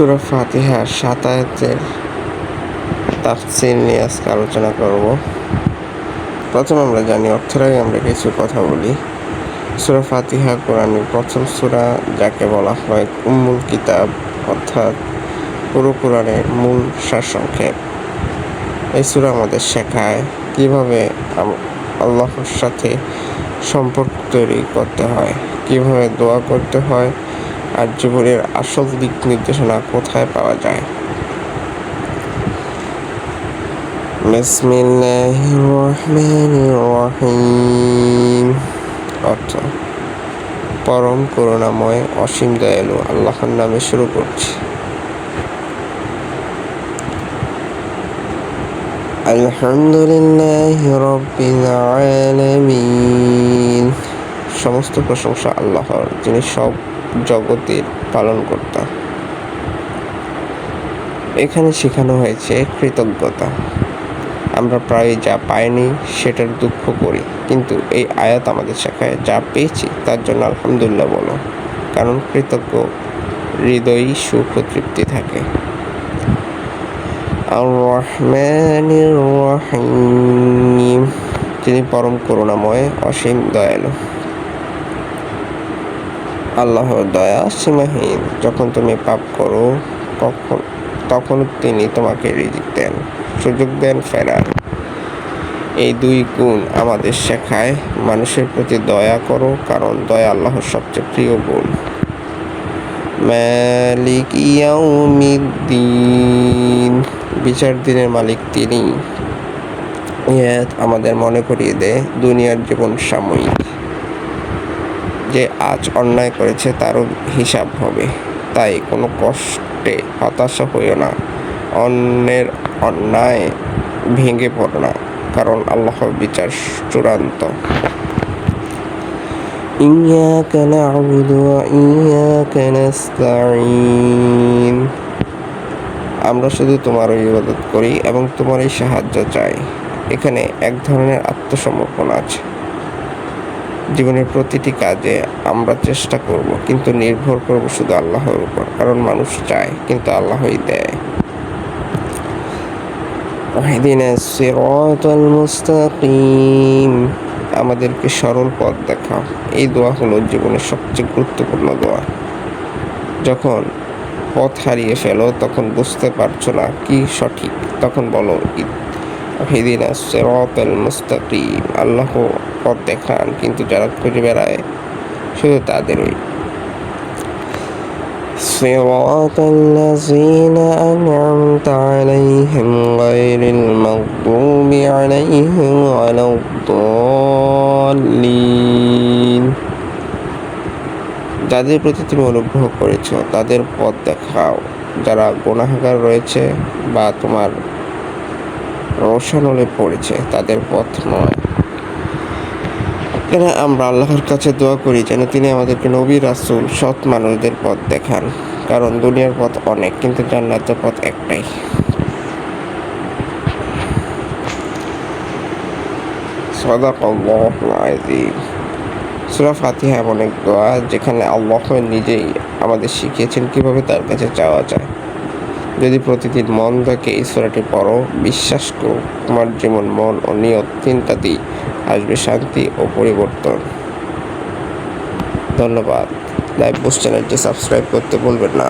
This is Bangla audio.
সূরা ফাতিহার ৭ আয়াতের তাফসীর নিয়ে আজকে আলোচনা করব। প্রথমে আমরা জানি অর্থের আগে আমরা কিছু কথা বলি। সূরা ফাতিহা কোরআনের প্রথম সূরা, যাকে বলা হয় উম্মুল কিতাব, অর্থাৎ পুরো কোরআনের মূল সারসংক্ষেপ। এই সূরা আমাদের শেখায় কীভাবে আল্লাহর সাথে সম্পর্ক তৈরি করতে হয়, কীভাবে দোয়া করতে হয়, আর জীবনের আসল দিক নির্দেশনা কোথায় পাওয়া যায়। বিসমিল্লাহির রহমানির রহিম। অর্থ: পরম করুণাময়, অসীম দয়ালু আল্লাহর নামে শুরু করছি। আলহামদুলিল্লাহি রাব্বিল আলামিন। সমস্ত প্রশংসা আল্লাহর, যিনি সব জগতের পালনকর্তা। এখানে শেখানো হয়েছে কৃতজ্ঞতা। আমরা প্রায় যা পাইনি সেটার দুঃখ করি, কিন্তু এই আয়াত আমাদের শেখায় যা পেয়েছি তার জন্য আলহামদুলিল্লাহ বলো, কারণ কৃতজ্ঞ হৃদয়ই সুখ ও তৃপ্তি থাকে। আর রহমানির রহিম, তিনি পরম করুণাময়, অসীম দয়ালু। আল্লাহর দয়া সীমাহীন। যখন তুমি পাপ করো তখন তিনি তোমাকে রিজিক দেন, সুযোগ দেন ফেরার। এই দুই গুণ আমাদের শেখায় মানুষের প্রতি দয়া করো, কারণ দয়া আল্লাহর সবচেয়ে প্রিয় গুণ। মালিক ইয়াউমিদ্দিন, বিচার দিনের মালিক তিনি। আমাদের মনে করিয়ে দেয় দুনিয়ার জীবন সাময়িক। যে আজ অন্যায় করেছে তারও হিসাব হবে, তাই কোনো কষ্টে হতাশা হইও না, অন্যের অন্যায় ভেঙে পড়ো না, কারণ আল্লাহর বিচার চূড়ান্ত। ইয়াকা না'বুদু ওয়া ইয়াকা নাস্তাঈন, আমরা শুধু তোমারই ইবাদত করি এবং তোমারই সাহায্য চাই। এখানে এক ধরনের আত্মসমর্পণ আছে। জীবনের প্রতিটি কাজে আমরা চেষ্টা করব, কিন্তু নির্ভর করব শুধু আল্লাহর উপর, কারণ মানুষ চায় কিন্তু আল্লাহই দেয়। ইহদিনাস সিরাতাল মুস্তাকিম, আমাদেরকে সরল পথ দেখাও। এই দোয়া হলো জীবনের সবচেয়ে গুরুত্বপূর্ণ দোয়া। যখন পথ হারিয়ে ফেলো, তখন বুঝতে পারছো না কি সঠিক, তখন বলো ইহদিনাস সিরাতাল মুস্তাকিম, আল্লাহ পথ দেখান, কিন্তু যারা খুঁজে বেড়ায় শুধু তাদেরই। সিরাতাল্লাযীনা আন'আমতা আলাইহিম গায়রিল মাগদুবি আলাইহিম ওয়ালাদ-দাল্লিন, যাদের প্রতি তুমি অনুগ্রহ করেছ তাদের পথ দেখাও, যারা গুনাহগার রয়েছে বা তোমার রোশানলে পড়েছে তাদের পথ নয়। আমরা আল্লাহর কাছে দোয়া করি যেন তিনি আমাদেরকে নবী, রাসূল, সৎ মানুষদের পথ দেখান, কারণ দুনিয়ার পথ অনেক, কিন্তু জান্নাতের পথ একটাই। সাদাকাল্লাহুল আযীম। সূরা ফাতিহা এমন এক দোয়া যেখানে আল্লাহ নিজেই আমাদের শিখিয়েছেন কিভাবে তার কাছে চাওয়া যায়। যদি প্রতিদিন মন থেকে এই সূরাটি পড়ো, বিশ্বাস করো তোমার জীবন, মন ও নিয়ত তিনটাতেই আসবে শান্তি ও পরিবর্তন। ধন্যবাদ। লাইভ পোস্ট চ্যানেলটি সাবস্ক্রাইব করতে ভুলবেন না।